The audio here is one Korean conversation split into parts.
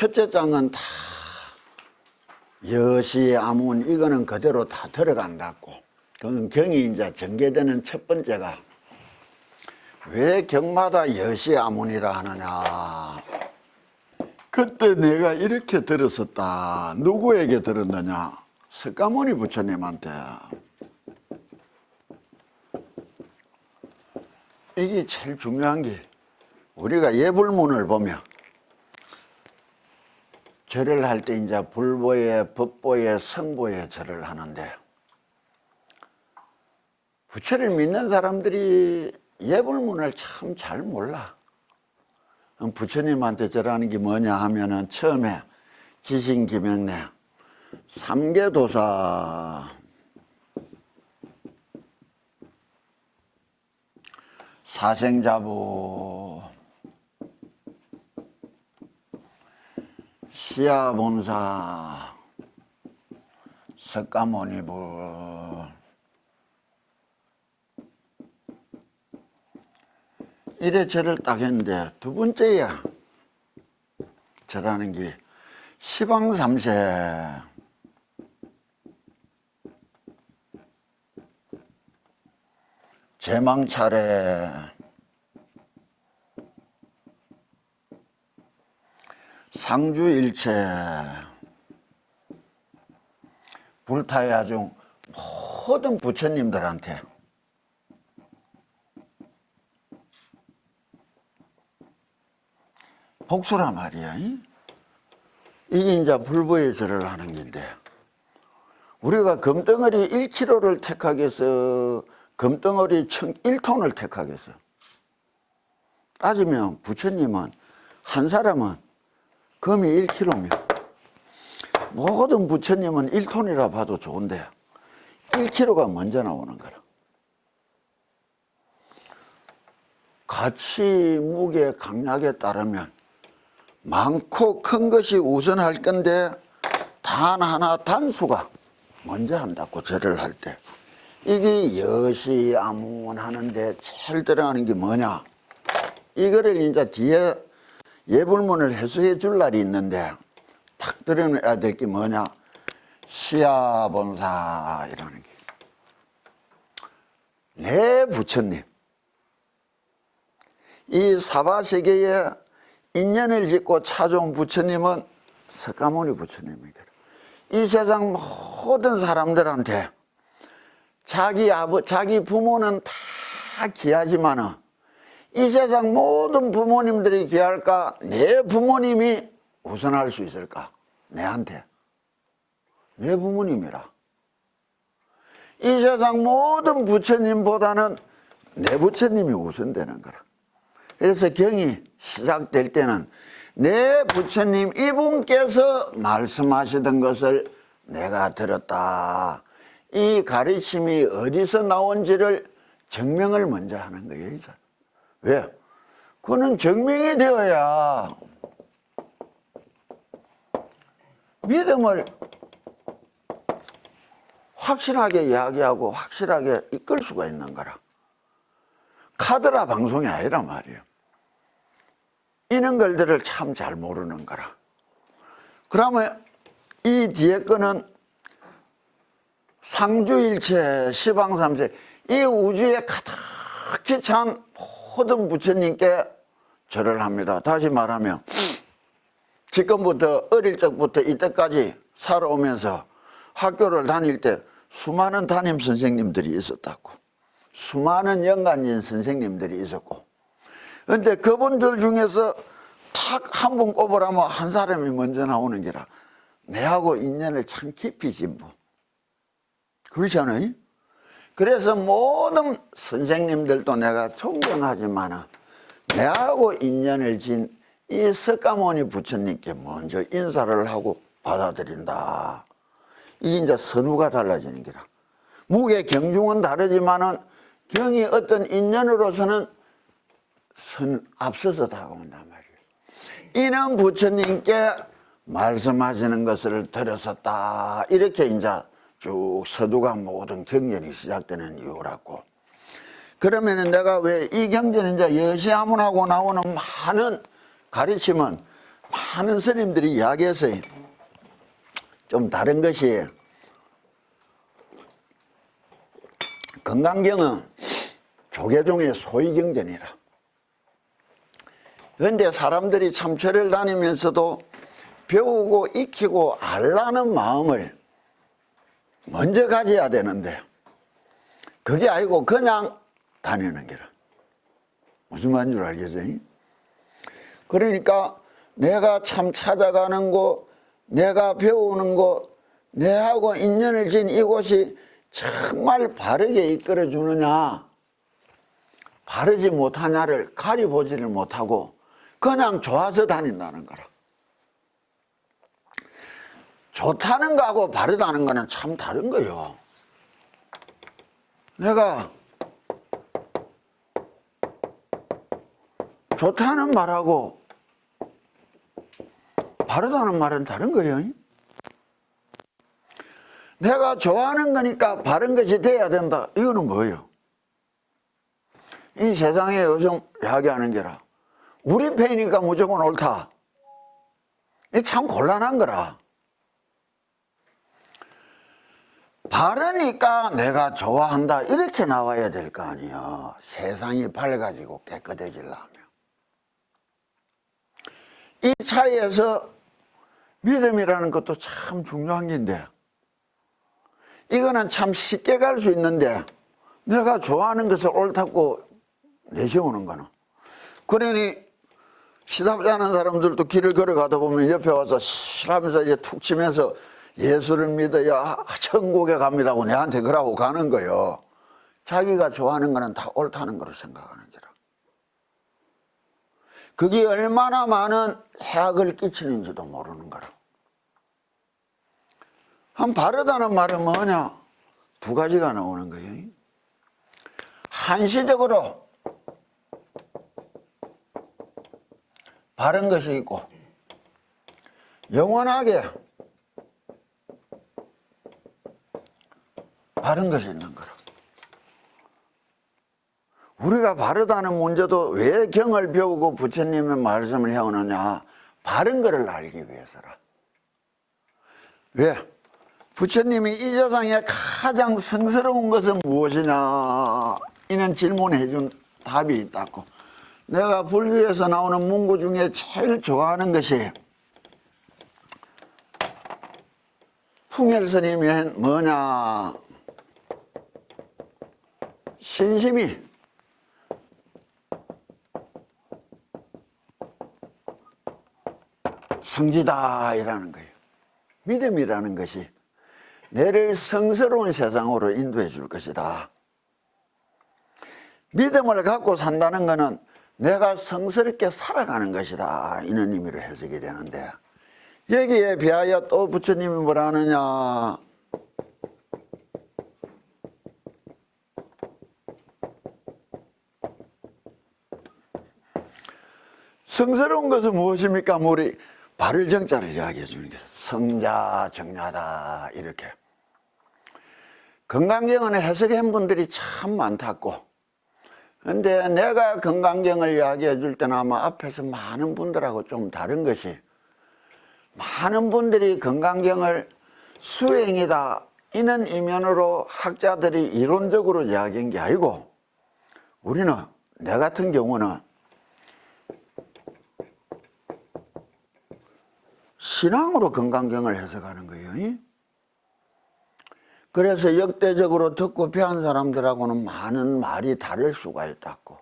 첫째 장은 다 여시, 아문 이거는 그대로 다 들어간다고. 그건 경이 이제 전개되는 첫 번째가 왜 경마다 여시, 아문이라 하느냐. 그때 내가 이렇게 들었었다. 누구에게 들었느냐? 석가모니 부처님한테. 이게 제일 중요한 게 우리가 예불문을 보면 절을 할 때 이제 불보에, 법보에, 성보에 절을 하는데 부처를 믿는 사람들이 예불문을 참 잘 몰라. 부처님한테 절하는 게 뭐냐 하면은 처음에 지신기명내 삼계도사 사생자부 시야본사 석가모니부 이래 절을 딱 했는데 두 번째야 절하는 게 시방삼세 제망차례 상주일체 불타야중 모든 부처님들한테 복수라 말이야. 이게 이제 불보의 절을 하는 건데 우리가 금덩어리 1kg를 택하겠어? 금덩어리 1톤을 택하겠어? 따지면 부처님은 한 사람은 금이 1kg면 모든 부처님은 1톤이라 봐도 좋은데 1kg가 먼저 나오는 거라. 가치, 무게, 강약에 따르면 많고 큰 것이 우선할 건데 단 하나 단수가 먼저 한다고 절을 할 때 이게 여시, 아문 하는데 제일 들어가는 게 뭐냐. 이거를 이제 뒤에 예불문을 해수해 줄 날이 있는데 탁 들어놔야 될 게 뭐냐. 시야본사이라는 게 내 부처님 이 사바세계에 인연을 짓고 찾아온 부처님은 석가모니 부처님이거든. 이 세상 모든 사람들한테 자기 부모는 다 귀하지만 이 세상 모든 부모님들이 귀할까? 내 부모님이 우선할 수 있을까? 내한테. 내 부모님이라. 이 세상 모든 부처님보다는 내 부처님이 우선되는 거라. 그래서 경이 시작될 때는 내 부처님 이분께서 말씀하시던 것을 내가 들었다. 이 가르침이 어디서 나온지를 증명을 먼저 하는 거예요. 왜? 그거는 증명이 되어야 믿음을 확실하게 이야기하고 확실하게 이끌 수가 있는 거라. 카드라 방송이 아니라 말이에요. 이런 걸들을 참 잘 모르는 거라. 그러면 이 뒤에 거는 상주일체, 시방삼세 이 우주에 가득히 찬 모든 부처님께 절을 합니다. 다시 말하면 지금부터 어릴 적부터 이때까지 살아오면서 학교를 다닐 때 수많은 담임 선생님들이 있었다고. 수많은 연간인 선생님들이 있었고 그런데 그분들 중에서 탁 한 분 꼽으라면 한 사람이 먼저 나오는 게라 내하고 인연을 참 깊이 진 분. 그렇지 않아요? 그래서 모든 선생님들도 내가 존경하지만 내하고 인연을 진 이 석가모니 부처님께 먼저 인사를 하고 받아들인다. 이게 이제 선우가 달라지는 게라. 무게 경중은 다르지만은 경이 어떤 인연으로서는 앞서서 다가온단 말이에요. 이는 부처님께 말씀하시는 것을 들었었다. 이렇게 이제 쭉 서두가 모든 경전이 시작되는 이유라고. 그러면은 내가 왜 이 경전은 이제 여시아문하고 나오는 많은 가르침은 많은 스님들이 이야기했어요. 좀 다른 것이, 건강경은 조계종의 소위경전이라. 그런데 사람들이 참철을 다니면서도 배우고 익히고 알라는 마음을 먼저 가져야 되는데, 그게 아니고 그냥 다니는 게라. 무슨 말인 줄 알겠어요? 그러니까 내가 참 찾아가는 곳, 내가 배우는 곳, 내하고 인연을 지은 이곳이 정말 바르게 이끌어주느냐, 바르지 못하냐를 가려보지를 못하고 그냥 좋아서 다닌다는 거라. 좋다는 거하고 바르다는 거는 참 다른 거요. 내가 좋다는 말하고 바르다는 말은 다른 거예요. 내가 좋아하는 거니까 바른 것이 돼야 된다. 이거는 뭐예요? 이 세상에 요즘 이야기하는 게라, 우리 편이니까 무조건 옳다. 이게 참 곤란한 거라. 바르니까 내가 좋아한다 이렇게 나와야 될 거 아니에요. 세상이 밝아지고 깨끗해지려면. 이 차이에서 믿음이라는 것도 참 중요한 게인데, 이거는 참 쉽게 갈 수 있는데 내가 좋아하는 것을 옳다고 내세우는 거는, 그러니 시답지 않은 사람들도 길을 걸어가다 보면 옆에 와서 싫어하면서 이제 툭 치면서 예수를 믿어야 천국에 갑니다고 내한테 그러고 가는 거요. 자기가 좋아하는 거는 다 옳다는 거로 생각하는 거라. 그게 얼마나 많은 해악을 끼치는지도 모르는 거라. 한 바르다는 말은 뭐냐? 두 가지가 나오는 거예요. 한시적으로 바른 것이 있고, 영원하게 바른 것이 있는 거라. 우리가 바르다는 문제도 왜 경을 배우고 부처님의 말씀을 해오느냐? 바른 것을 알기 위해서라. 왜? 부처님이 이 세상에 가장 성스러운 것은 무엇이냐? 이런 질문해 준 답이 있다고. 내가 불교에서 나오는 문구 중에 제일 좋아하는 것이, 풍열스님이 한 뭐냐? 신심이 성지다 이라는 거예요. 믿음이라는 것이 내를 성스러운 세상으로 인도해 줄 것이다. 믿음을 갖고 산다는 것은 내가 성스럽게 살아가는 것이다, 이런 의미로 해석이 되는데, 여기에 비하여 또 부처님이 뭐라 하느냐? 성스러운 것은 무엇입니까? 우리 바를 정자를 이야기해 주는 게 성자 정야다 이렇게. 건강경은 해석한 분들이 참 많다고. 근데 내가 건강경을 이야기해 줄 때는 아마 앞에서 많은 분들하고 좀 다른 것이, 많은 분들이 건강경을 수행이다 이런 이면으로 학자들이 이론적으로 이야기한 게 아니고, 우리는, 내 같은 경우는 신앙으로 건강경을 해석하는 거예요. 그래서 역대적으로 듣고 배운 사람들하고는 많은 말이 다를 수가 있다고.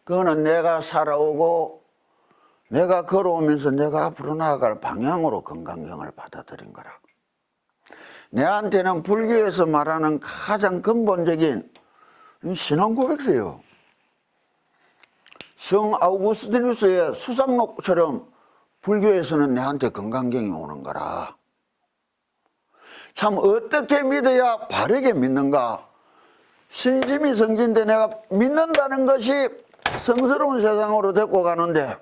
그거는 내가 살아오고 내가 걸어오면서 내가 앞으로 나아갈 방향으로 건강경을 받아들인 거라. 내한테는 불교에서 말하는 가장 근본적인 신앙 고백서예요. 성 아우구스티누스의 수상록처럼 불교에서는 내한테 건강경이 오는 거라. 참 어떻게 믿어야 바르게 믿는가? 신심이 성진데 내가 믿는다는 것이 성스러운 세상으로 데리고 가는데,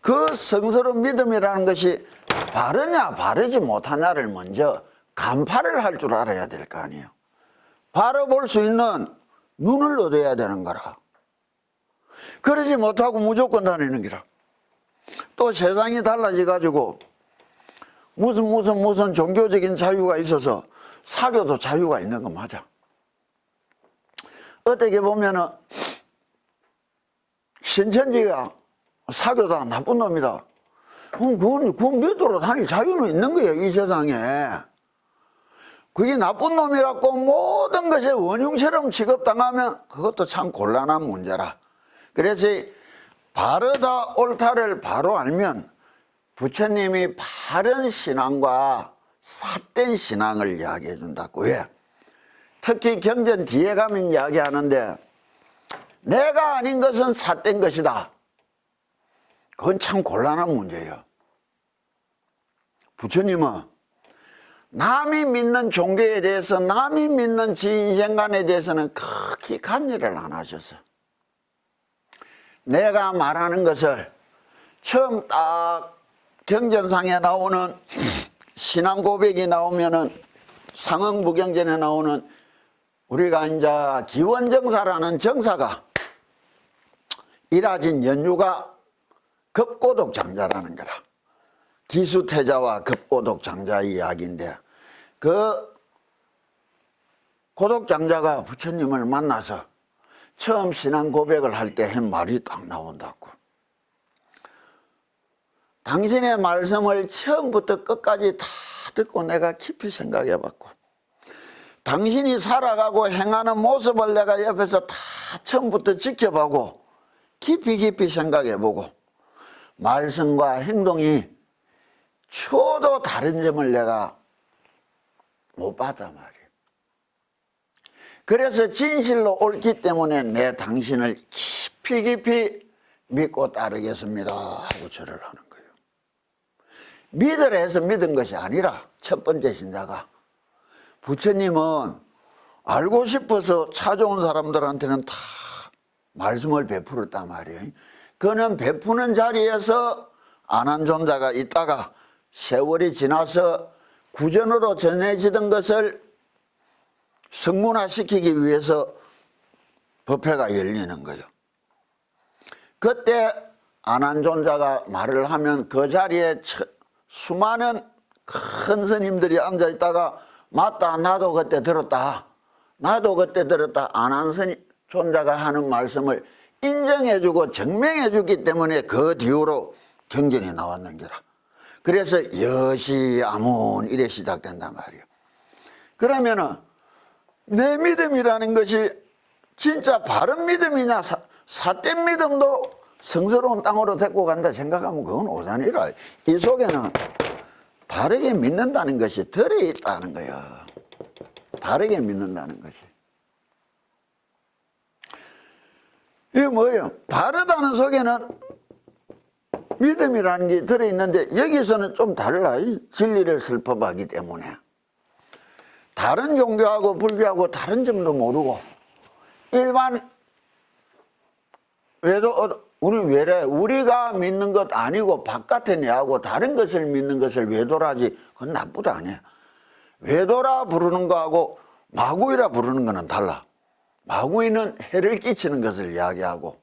그 성스러운 믿음이라는 것이 바르냐 바르지 못하냐를 먼저 간파를 할 줄 알아야 될 거 아니에요. 바라볼 수 있는 눈을 얻어야 되는 거라. 그러지 못하고 무조건 다니는 기라. 또 세상이 달라져 가지고 무슨 종교적인 자유가 있어서 사교도 자유가 있는 거 맞아. 어떻게 보면은 신천지가 사교다 나쁜 놈이다. 그건 믿으러 다닐 자유는 있는 거예요, 이 세상에. 그게 나쁜 놈이라고 모든 것에 원흉처럼 취급당하면 그것도 참 곤란한 문제라. 그래서 바르다 옳다를 바로 알면 부처님이 바른 신앙과 삿된 신앙을 이야기해 준다고. 왜? 특히 경전 뒤에 가면 이야기하는데 내가 아닌 것은 삿된 것이다. 그건 참 곤란한 문제예요. 부처님은 남이 믿는 종교에 대해서 남이 믿는 지인생관에 대해서는 크게 관여를 안 하셨어. 내가 말하는 것을 처음 딱 경전상에 나오는 신앙 고백이 나오면은 상응부경전에 나오는 우리가 이제 기원정사라는 정사가 일하진 연유가 급고독장자라는 거라. 기수태자와 급고독장자의 이야기인데 그 고독장자가 부처님을 만나서 처음 신앙 고백을 할 때 한 말이 딱 나온다고. 당신의 말씀을 처음부터 끝까지 다 듣고 내가 깊이 생각해 봤고 당신이 살아가고 행하는 모습을 내가 옆에서 다 처음부터 지켜보고 깊이 생각해 보고 말씀과 행동이 초도 다른 점을 내가 못 봤단 말이에요. 그래서 진실로 옳기 때문에 내 당신을 깊이 믿고 따르겠습니다 하고 절을 하는 거예요. 믿으라 해서 믿은 것이 아니라 첫 번째 신자가 부처님은 알고 싶어서 찾아온 사람들한테는 다 말씀을 베풀었단 말이에요. 그는 베푸는 자리에서 안한존자가 있다가 세월이 지나서 구전으로 전해지던 것을 성문화시키기 위해서 법회가 열리는 거예요. 그때 안한존자가 말을 하면 그 자리에 수많은 큰 스님들이 앉아있다가 맞다 나도 그때 들었다 안한존자가 하는 말씀을 인정해주고 증명해주기 때문에 그 뒤로 경전이 나왔는 거라. 그래서 여시아문 이래 시작된단 말이에요. 그러면은 내 믿음이라는 것이 진짜 바른 믿음이냐 삿된 믿음도 성스러운 땅으로 데리고 간다 생각하면 그건 오산이라. 이 속에는 바르게 믿는다는 것이 들어있다는 거예요. 바르게 믿는다는 것이. 이게 뭐예요? 바르다는 속에는 믿음이라는 게 들어있는데 여기서는 좀 달라. 진리를 슬퍼하기 때문에. 다른 종교하고 불교하고 다른 점도 모르고 일반 우리가 믿는 것 아니고 바깥에 내하고 다른 것을 믿는 것을 외도라지 그건 나쁘다 아니야. 외도라 부르는 거하고 마구이라 부르는 거는 달라. 마구이는 해를 끼치는 것을 이야기하고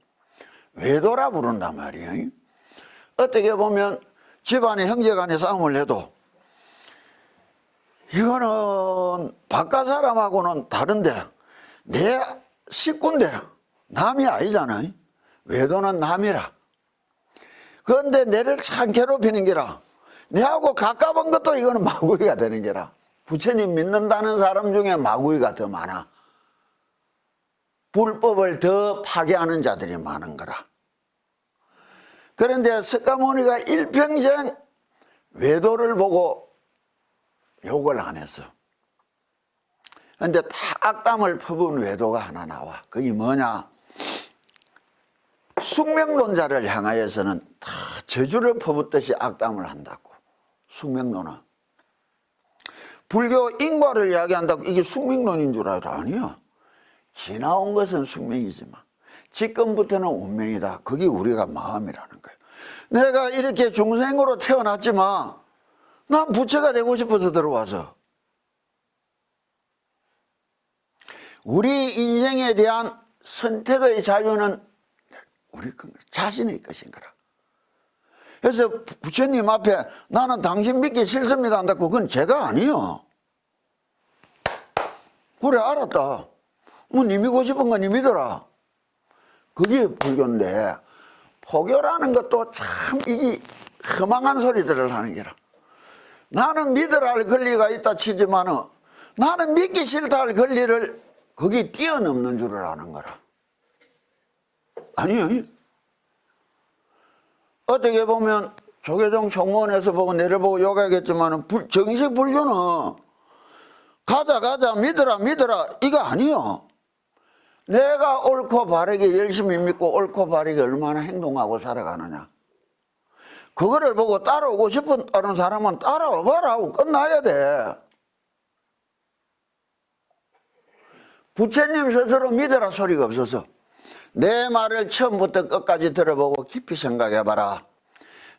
외도라 부른단 말이에요. 어떻게 보면 집안에 형제간에 싸움을 해도 이거는 바깥 사람하고는 다른데 내 식구인데 남이 아니잖아. 외도는 남이라. 그런데 내를 참 괴롭히는 게라. 내하고 가까운 것도 이거는 마구이가 되는 게라. 부처님 믿는다는 사람 중에 마구이가 더 많아. 불법을 더 파괴하는 자들이 많은 거라. 그런데 석가모니가 일평생 외도를 보고 욕을 안 했어. 그런데 다 악담을 퍼부은 외도가 하나 나와. 그게 뭐냐? 숙명론자를 향하여서는 다 저주를 퍼붓듯이 악담을 한다고. 숙명론은. 불교 인과를 이야기한다고 이게 숙명론인 줄 알아? 아니야. 지나온 것은 숙명이지만 지금부터는 운명이다. 그게 우리가 마음이라는 거예요. 내가 이렇게 중생으로 태어났지만 난 부처가 되고 싶어서 들어와서 우리 인생에 대한 선택의 자유는 우리 자신의 것인 거라. 그래서 부처님 앞에 나는 당신 믿기 싫습니다 한다고 그건 제가 아니요. 그래 알았다. 뭐 니 믿고 싶은 건 니 믿어라. 그게 불교인데 포교라는 것도 참 이게 허망한 소리들을 하는 게라. 나는 믿으라 할 권리가 있다 치지만은 나는 믿기 싫다 할 권리를 거기 뛰어넘는 줄을 아는 거라. 아니요. 어떻게 보면 조계종 총무원에서 보고 내려보고 욕하겠지만은 정식 불교는 가자 믿어라 이거 아니요. 내가 옳고 바르게 열심히 믿고 옳고 바르게 얼마나 행동하고 살아가느냐. 그거를 보고 따라오고 싶은 다른 사람은 따라와봐라 하고 끝나야 돼. 부처님 스스로 믿어라 소리가 없어서 내 말을 처음부터 끝까지 들어보고 깊이 생각해봐라.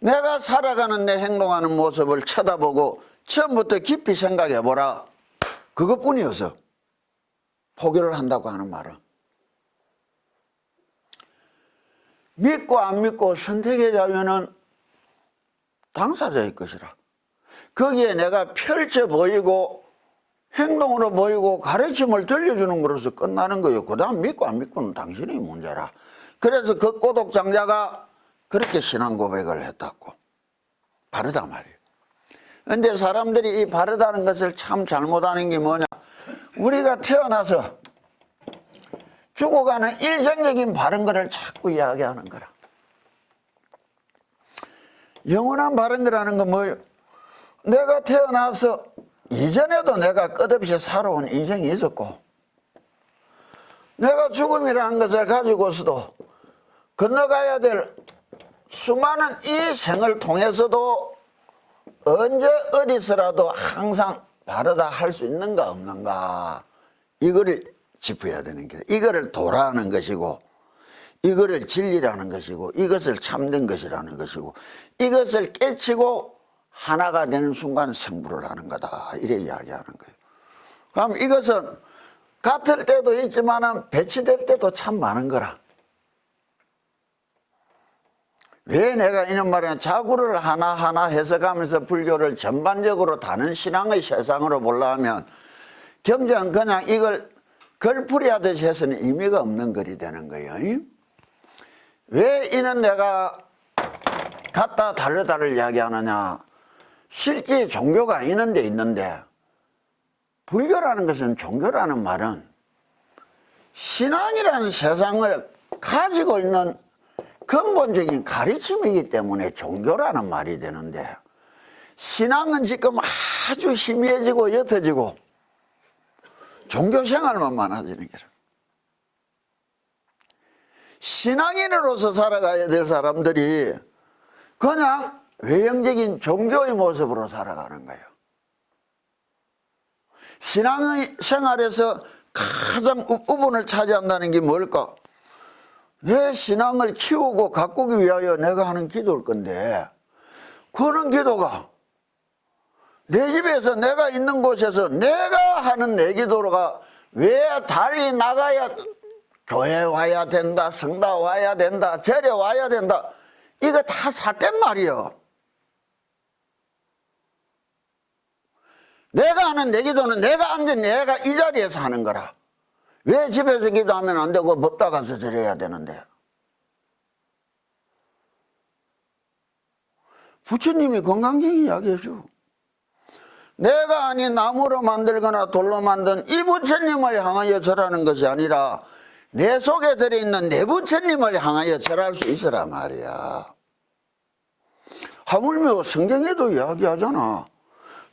내가 살아가는 내 행동하는 모습을 쳐다보고 처음부터 깊이 생각해보라. 그것뿐이어서 포교를 한다고 하는 말은. 믿고 안 믿고 선택의 자유는 당사자의 것이라. 거기에 내가 펼쳐 보이고 행동으로 보이고 가르침을 들려주는 것으로서 끝나는 거예요. 그 다음 믿고 안 믿고는 당신의 문제라. 그래서 그 꼬독장자가 그렇게 신앙 고백을 했다고. 바르다 말이에요. 그런데 사람들이 이 바르다는 것을 참 잘못하는 게 뭐냐. 우리가 태어나서 죽어가는 일생적인 바른 거를 자꾸 이야기하는 거라. 영원한 바른 거라는 건 뭐예요? 내가 태어나서 이전에도 내가 끝없이 살아온 인생이 있었고 내가 죽음이라는 것을 가지고서도 건너가야 될 수많은 이 생을 통해서도 언제 어디서라도 항상 바르다 할 수 있는가 없는가 이거를 짚어야 되는 게 이거를 도라는 것이고 이거를 진리라는 것이고 이것을 참된 것이라는 것이고 이것을 깨치고 하나가 되는 순간 성불을 하는 거다 이래 이야기하는 거예요. 그럼 이것은 같을 때도 있지만 배치될 때도 참 많은 거라. 왜 내가 이런 말이냐. 자구를 하나하나 해석하면서 불교를 전반적으로 다른 신앙의 세상으로 보려면 경전 그냥 이걸 걸풀이 하듯이 해서는 의미가 없는 글이 되는 거예요. 왜 이는 내가 같다 다르다를 이야기하느냐. 실제 종교가 있는데 불교라는 것은 종교라는 말은 신앙이라는 세상을 가지고 있는 근본적인 가르침이기 때문에 종교라는 말이 되는데 신앙은 지금 아주 희미해지고 옅어지고 종교 생활만 많아지는 거죠. 신앙인으로서 살아가야 될 사람들이 그냥 외형적인 종교의 모습으로 살아가는 거예요. 신앙의 생활에서 가장 우분을 차지한다는 게 뭘까? 내 신앙을 키우고 가꾸기 위하여 내가 하는 기도일 건데 그런 기도가 내 집에서 내가 있는 곳에서 내가 하는 내 기도가 왜 달리 나가야 교회 와야 된다, 성당 와야 된다, 절에 와야 된다 이거 다 삿된 말이요. 내가 하는 내 기도는 내가 앉은 내가 이 자리에서 하는 거라. 왜 집에서 기도하면 안 되고 법당 가서 절해야 되는데. 부처님이 건강하게 이야기해줘. 내가 아닌 나무로 만들거나 돌로 만든 이 부처님을 향하여 절하는 것이 아니라 내 속에 들어있는 내 부처님을 향하여 절할 수 있으라 말이야. 하물며 성경에도 이야기하잖아.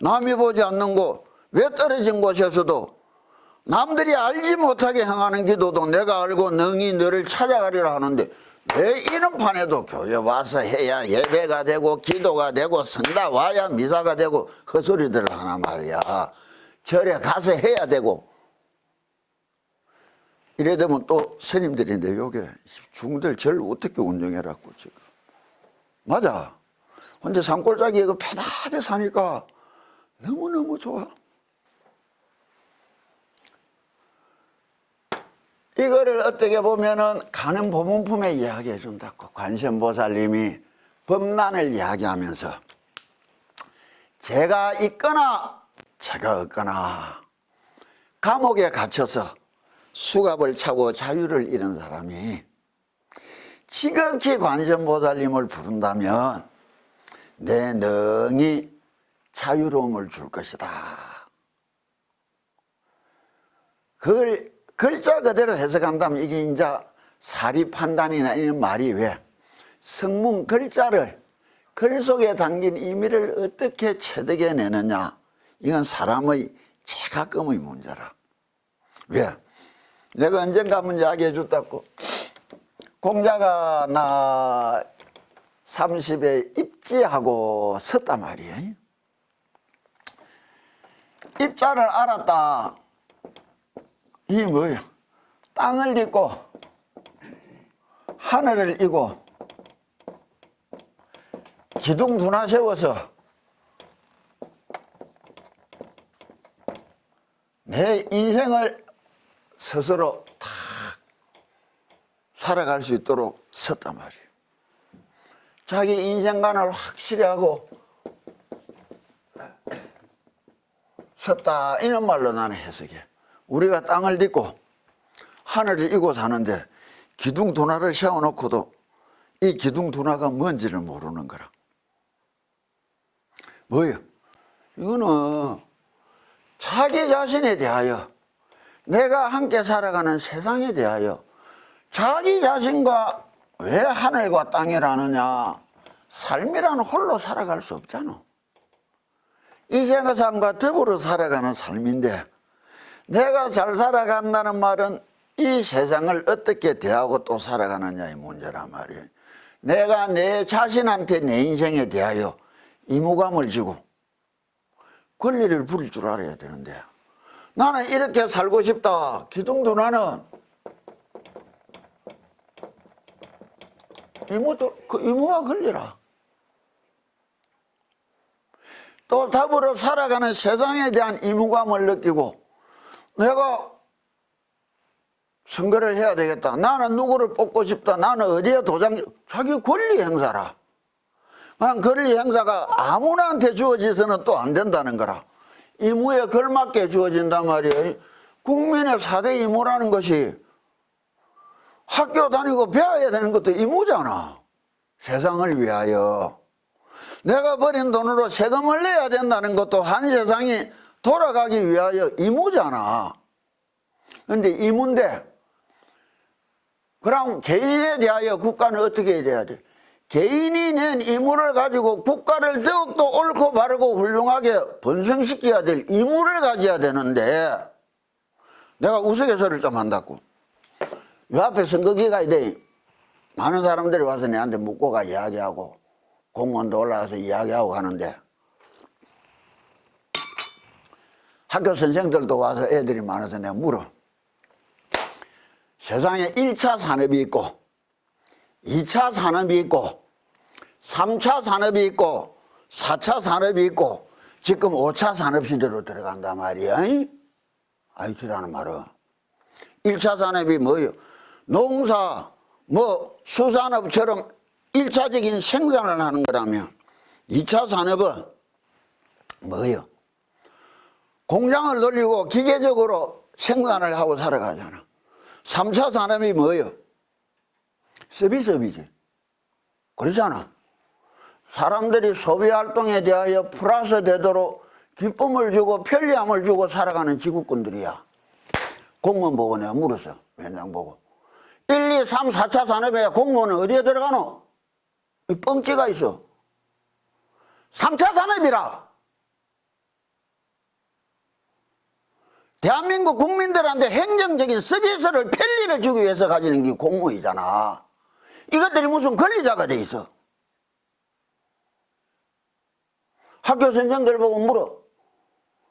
남이 보지 않는 곳, 왜 떨어진 곳에서도 남들이 알지 못하게 행하는 기도도 내가 알고 능히 너를 찾아가리라 하는데 왜 이런 판에도 교회 와서 해야 예배가 되고 기도가 되고 성당 와야 미사가 되고 헛소리들을 하나 말이야. 절에 가서 해야 되고 이래 되면 또 스님들인데 요게 중들 절 어떻게 운영해라고 지금. 맞아. 근데 산골짜기 이거 편하게 사니까 너무너무 좋아. 이거를 어떻게 보면은 가는 보문품에 이야기해 준다고. 관세음보살님이 범난을 이야기하면서 제가 있거나 제가 없거나 감옥에 갇혀서 수갑을 차고 자유를 잃은 사람이 지극히 관세음보살님을 부른다면 내 능히 자유로움을 줄 것이다. 그걸 글자 그대로 해석한다면 이게 이제 사리판단이나 이런 말이 왜 성문 글자를 글 속에 담긴 의미를 어떻게 체득해내느냐, 이건 사람의 체가끔의 문제라. 왜? 내가 언젠가 문제 하게 해줬다고 공자가 나 30에 입지하고 섰단 말이에요. 입자를 알았다. 이게 뭐예요? 땅을 딛고 하늘을 이고 기둥 두나 세워서 내 인생을 스스로 탁 살아갈 수 있도록 섰단 말이에요. 자기 인생관을 확실히 하고 섰다, 이런 말로 나는 해석해. 우리가 땅을 딛고 하늘을 이고 사는데 기둥 두나를 세워놓고도 이 기둥 두나가 뭔지를 모르는 거라. 뭐예요? 이거는 자기 자신에 대하여, 내가 함께 살아가는 세상에 대하여 자기 자신과 왜 하늘과 땅이라느냐, 삶이라는 홀로 살아갈 수 없잖아. 이 세상과 더불어 살아가는 삶인데, 내가 잘 살아간다는 말은 이 세상을 어떻게 대하고 또 살아가느냐의 문제란 말이에요. 내가 내 자신한테 내 인생에 대하여 의무감을 지고 권리를 부릴 줄 알아야 되는데, 나는 이렇게 살고 싶다. 기둥도 나는 그 의무가 걸리라. 또 더불어 살아가는 세상에 대한 의무감을 느끼고 내가 선거를 해야 되겠다. 나는 누구를 뽑고 싶다. 나는 어디에 자기 권리 행사라. 그냥 권리 행사가 아무나한테 주어져서는 또 안 된다는 거라. 의무에 걸맞게 주어진단 말이에요. 국민의 4대 의무라는 것이 학교 다니고 배워야 되는 것도 의무잖아. 세상을 위하여. 내가 버린 돈으로 세금을 내야 된다는 것도 한 세상이 돌아가기 위하여 의무잖아. 그런데 의무인데, 그럼 개인에 대하여 국가는 어떻게 해야 돼? 개인이 낸 의무를 가지고 국가를 더욱더 옳고 바르고 훌륭하게 번성시켜야 될 의무를 가져야 되는데, 내가 우스갯소리를 좀 한다고. 요 앞에 선거기가 돼. 많은 사람들이 와서 내한테 묻고 가 이야기하고, 공무원도 올라가서 이야기하고 가는데, 학교 선생들도 와서 애들이 많아서 내가 물어. 세상에 1차 산업이 있고 2차 산업이 있고 3차 산업이 있고 4차 산업이 있고 지금 5차 산업시대로 들어간단 말이야. IT라는 말은 1차 산업이 뭐예요? 농사, 수산업처럼 1차적인 생산을 하는 거라면 2차 산업은 뭐예요? 공장을 돌리고 기계적으로 생산을 하고 살아가잖아. 3차 산업이 뭐예요? 서비스업이지. 그렇잖아. 사람들이 소비활동에 대하여 플러스 되도록 기쁨을 주고 편리함을 주고 살아가는 지구꾼들이야. 공무원 보고 내가 물었어. 현장 보고. 1, 2, 3, 4차 산업에 공무원은 어디에 들어가노? 뻥찌가 있어. 3차 산업이라. 대한민국 국민들한테 행정적인 서비스를, 편리를 주기 위해서 가지는 게 공무이잖아. 이것들이 무슨 권리자가 돼 있어. 학교 선생들 보고 물어.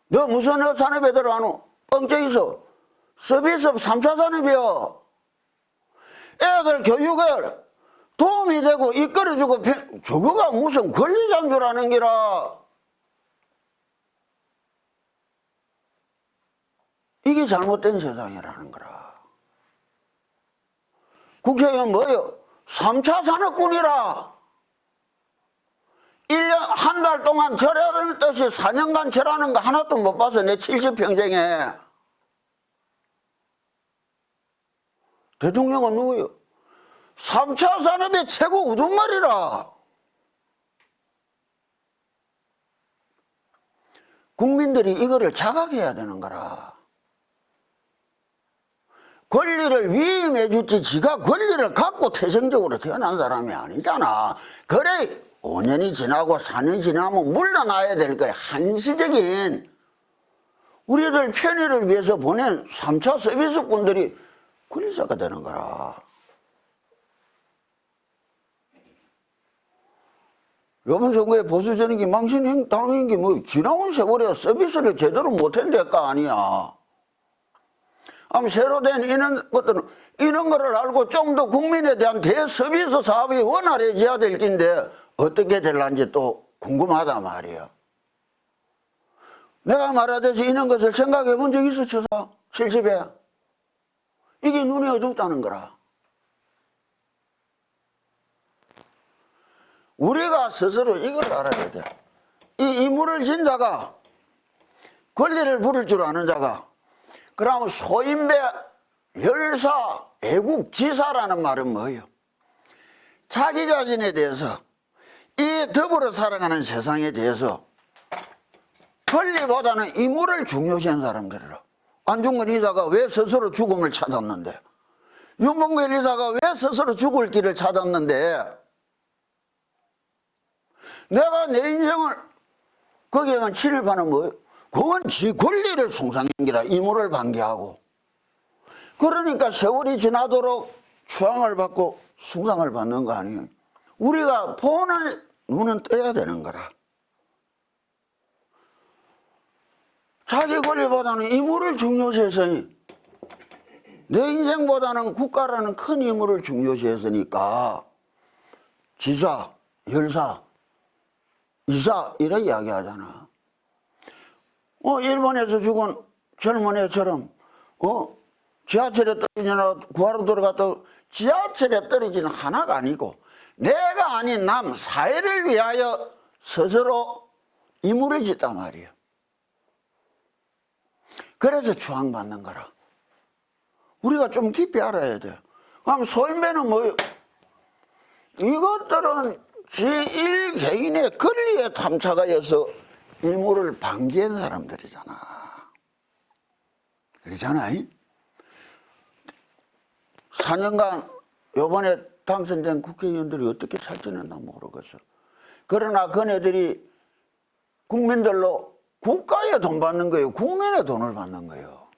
너 무슨 산업에 들어가노? 뻥쳐 있어. 서비스업 3차 산업이야. 애들 교육을 도움이 되고 이끌어주고, 저거가 무슨 권리자인 줄 아는 기라. 이게 잘못된 세상이라는 거라. 국회의원 뭐요? 3차 산업군이라. 한 달 동안 절하는 뜻이 4년간 절하는 거 하나도 못 봐서 내 70평생에. 대통령은 누구요? 3차 산업의 최고 우두머리라. 국민들이 이거를 자각해야 되는 거라. 권리를 위임해 주지 지가 권리를 갖고 태생적으로 태어난 사람이 아니잖아. 그래 5년이 지나고 4년이 지나면 물러나야 될 거야. 한시적인 우리들 편의를 위해서 보낸 3차 서비스꾼들이 권리자가 되는 거라. 이번 선거에 보수 정당이 망신당한 게 뭐 지나온 세월에 서비스를 제대로 못한 데가 아니야. 아무 새로 된 이런 것들은 이런 거를 알고 좀 더 국민에 대한 대서비스 사업이 원활해져야 될 텐데 어떻게 될런지 또 궁금하단 말이야. 내가 말하듯이 이런 것을 생각해 본 적 있어, 처사? 실습에. 이게 눈에 어둡다는 거라. 우리가 스스로 이걸 알아야 돼. 이 이물을 진 자가, 권리를 부를 줄 아는 자가, 그러면 소인배, 열사, 애국지사라는 말은 뭐예요? 자기 자신에 대해서, 이 더불어 살아가는 세상에 대해서 권리보다는 이물을 중요시한 사람들이라. 안중근 의사가 왜 스스로 죽음을 찾았는데, 윤봉길 의사가 왜 스스로 죽을 길을 찾았는데, 내가 내 인생을 거기에만 침입하는 뭐예요? 그건 지 권리를 송상행기라. 이물을 방기하고. 그러니까 세월이 지나도록 추앙을 받고 숭상을 받는 거 아니에요. 우리가 보는 눈은 떠야 되는 거라. 자기 권리보다는 이물을 중요시했으니, 내 인생보다는 국가라는 큰 이물을 중요시했으니까 지사, 열사, 이사 이런 이야기 하잖아. 일본에서 죽은 젊은 애처럼 지하철에 떨어지나 구하러 들어갔다 지하철에 떨어지는 하나가 아니고 내가 아닌 남 사회를 위하여 스스로 이물을 짓단 말이야. 그래서 추앙받는 거라. 우리가 좀 깊이 알아야 돼. 그럼 소인배는 뭐예요? 이것들은 제1 개인의 권리에 탐착하여서 이물을 방기한 사람들이잖아. 그러잖아. 4년간 요번에 당선된 국회의원들이 어떻게 살지는 모르겠어. 그러나 그네들이 국민들로 국가에 돈 받는 거예요. 국민의 돈을 받는 거예요.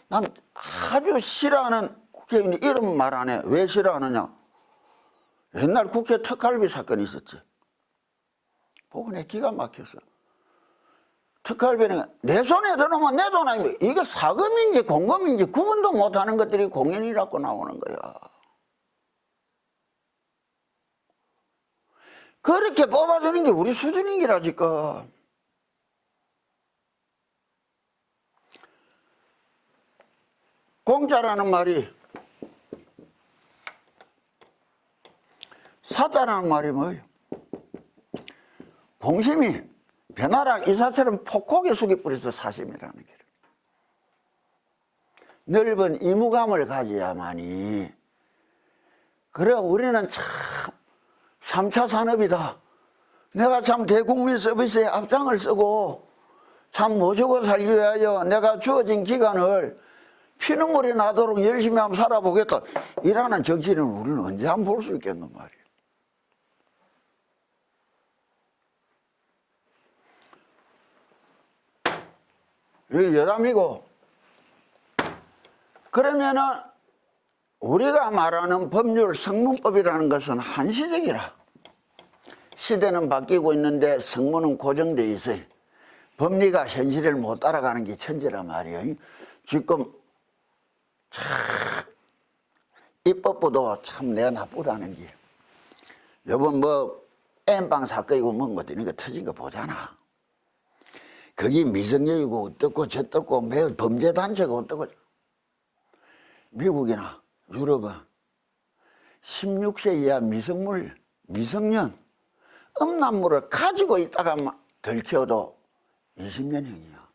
난 아주 싫어하는 국회의원이 이런 말 안 해. 왜 싫어하느냐? 옛날 국회 특활비 사건이 있었지. 보고 내 기가 막혔어. 특활비는 내 손에 들어오면 내 돈 아니면 이거 사금인지 공금인지 구분도 못하는 것들이 공연이라고 나오는 거야. 그렇게 뽑아주는 게 우리 수준인 기라니까. 공짜라는 말이 사자라는 말이 뭐예요? 공심이 변화락 이사처럼 폭곡에 숙이 뿌려서 사심이라는 게. 넓은 이무감을 가져야만이. 그래 우리는 참 3차 산업이다. 내가 참 대국민 서비스에 앞장을 쓰고 참 모시고 살기 위하여 내가 주어진 기간을 피눈물이 나도록 열심히 한번 살아보겠다. 이라는 정신을 우리는 언제 한번 볼 수 있겠는 말이에요. 여기 여담이고, 그러면은 우리가 말하는 법률 성문법이라는 것은 한시적이라. 시대는 바뀌고 있는데 성문은 고정되어 있어요. 법리가 현실을 못 따라가는 게 천재란 말이에요. 지금 참 입법부도 참 내가 나쁘다는 게, 요번 뭐 엠빵 사건이고 뭔 것도 이런 거 터진 거 보잖아. 거기 미성년이고 어떻고 저떻고 매일 범죄단체가 어떻고. 미국이나 유럽은 16세 이하 미성년 음란물을 가지고 있다가 들켜도 20년형이야.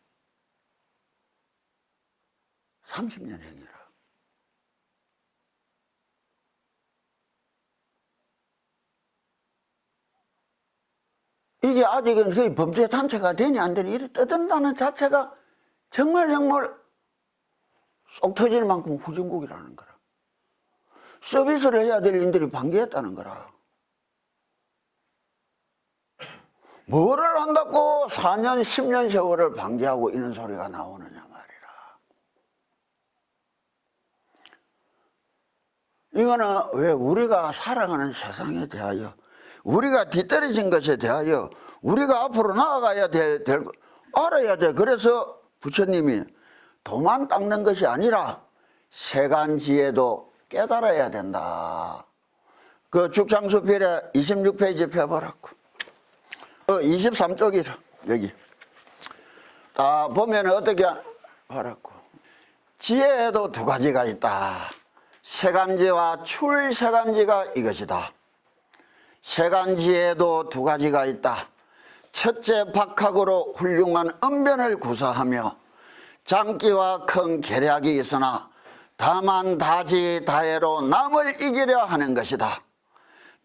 30년형이라. 이게 아직은 거의 범죄 단체가 되니 안 되니 이렇게 떠든다는 자체가 정말 쏙 터질 만큼 후진국이라는 거라. 서비스를 해야 될 인들이 방기했다는 거라. 뭐를 한다고 4년 10년 세월을 방기하고 이런 소리가 나오느냐 말이라. 이거는 왜 우리가 살아가는 세상에 대하여, 우리가 뒤떨어진 것에 대하여 우리가 앞으로 나아가야 될 알아야 돼. 그래서 부처님이 도만 닦는 것이 아니라 세간지혜도 깨달아야 된다. 그 죽창수필에 26페이지 펴보라고. 23쪽이라 여기 다 보면 어떻게 하라고. 지혜에도 두 가지가 있다. 세간지와 출세간지가 이것이다. 세간지에도 두 가지가 있다. 첫째 박학으로 훌륭한 언변을 구사하며 장기와 큰 계략이 있으나 다만 다지다해로 남을 이기려 하는 것이다.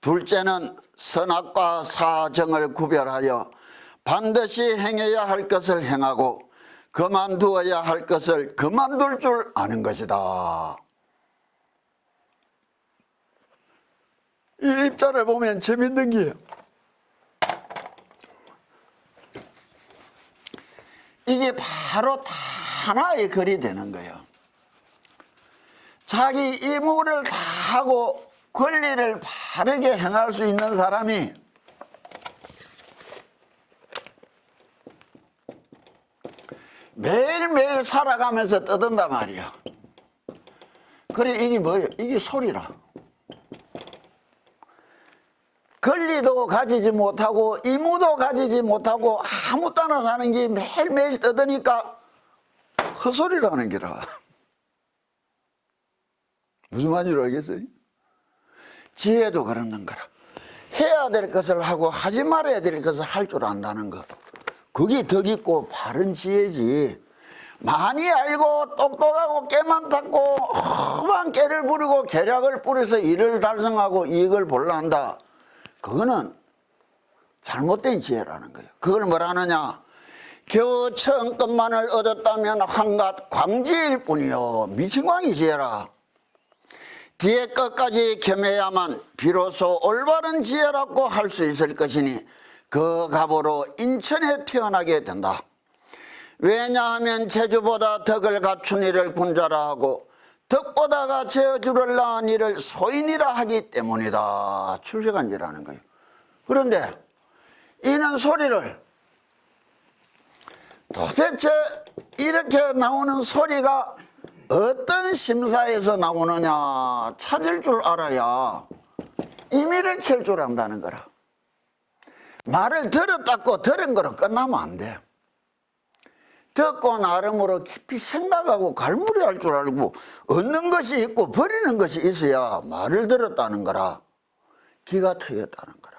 둘째는 선악과 사정을 구별하여 반드시 행해야 할 것을 행하고 그만두어야 할 것을 그만둘 줄 아는 것이다. 이 입자를 보면 재밌는 게 이게 바로 다 하나의 글이 되는 거예요. 자기 임무를 다 하고 권리를 바르게 행할 수 있는 사람이 매일매일 살아가면서 떠든단 말이야. 그래, 이게 뭐예요? 이게 소리라. 권리도 가지지 못하고 임무도 가지지 못하고 아무 따라 사는 게 매일매일 떠드니까 헛소리라는 게라. 무슨 말인지 알겠어요? 지혜도 그러는 거라. 해야 될 것을 하고 하지 말아야 될 것을 할 줄 안다는 것. 그게 덕 있고 바른 지혜지. 많이 알고 똑똑하고 깨만 탔고 험한 깨를 부리고 계략을 뿌려서 일을 달성하고 이익을 볼라 한다. 그거는 잘못된 지혜라는 거예요. 그걸 뭐라 하느냐. 겨우 처음것만을 얻었다면 한갓 광지일 뿐이요. 미친 광이 지혜라. 뒤에 것까지 겸해야만 비로소 올바른 지혜라고 할 수 있을 것이니 그 갑으로 인천에 태어나게 된다. 왜냐하면 제주보다 덕을 갖춘 이를 군자라 하고 덕보다가 제주를 낳은 이를 소인이라 하기 때문이다. 출세간지라는 거예요. 그런데 이는 소리를 도대체 이렇게 나오는 소리가 어떤 심사에서 나오느냐 찾을 줄 알아야 임의를 켤 줄 안다는 거라. 말을 들었다고 들은 거로 끝나면 안 돼. 듣고 나름으로 깊이 생각하고 갈무리할 줄 알고 얻는 것이 있고 버리는 것이 있어야 말을 들었다는 거라. 기가 트였다는 거라.